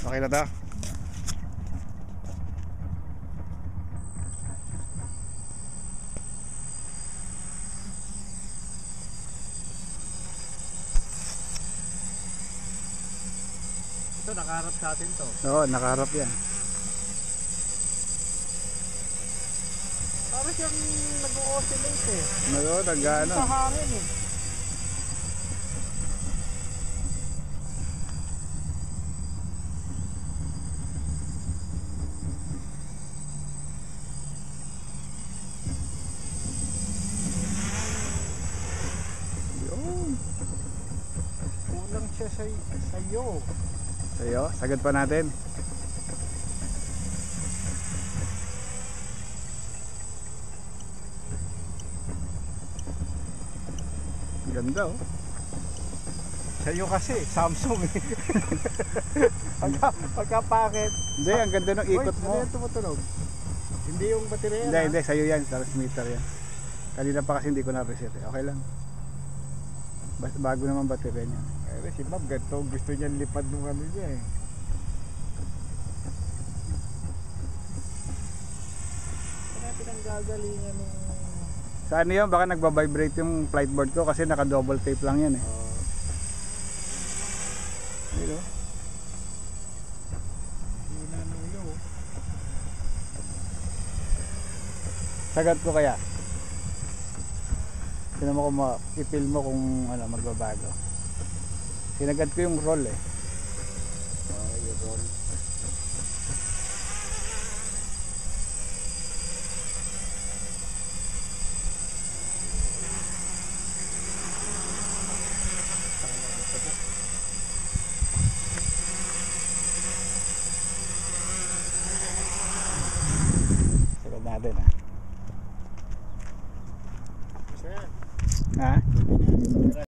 Okay na to? Ito, nakaharap sa atin to. Oo, nakaharap yan. Parang siyang nag-o-oscillate eh. Oo, nag-ano. Sa hangin eh. Yun. Kulang siya sa'yo. Sa'yo, sagad pa natin. Ganda oh. Sa'yo kasi, Samsung eh. Pagka-packet. Hindi, ang ganda ng ikot Ano mo. yan tumutunog? Hindi yung baterya Hindi, na. hindi, sa'yo yan, transmitter yan. Kanina pa kasi hindi ko na-reset eh. Okay lang. Bago naman baterya niya. Eh, si Ma'am, ganito. Gusto niya lipad nung ano niya eh. Kaya pinanggagalingan nung... Sa ano yun, baka nagbabibrate yung flight board ko kasi naka double tape lang yan eh. Ayun oh. Hina ng ulo. Sagat ko kaya. Tinan mo kung i-feel mo kung ano, magbabago. Sinagad ko yung roll eh. Yung roll. Sagad natin ah. Sir, Ha?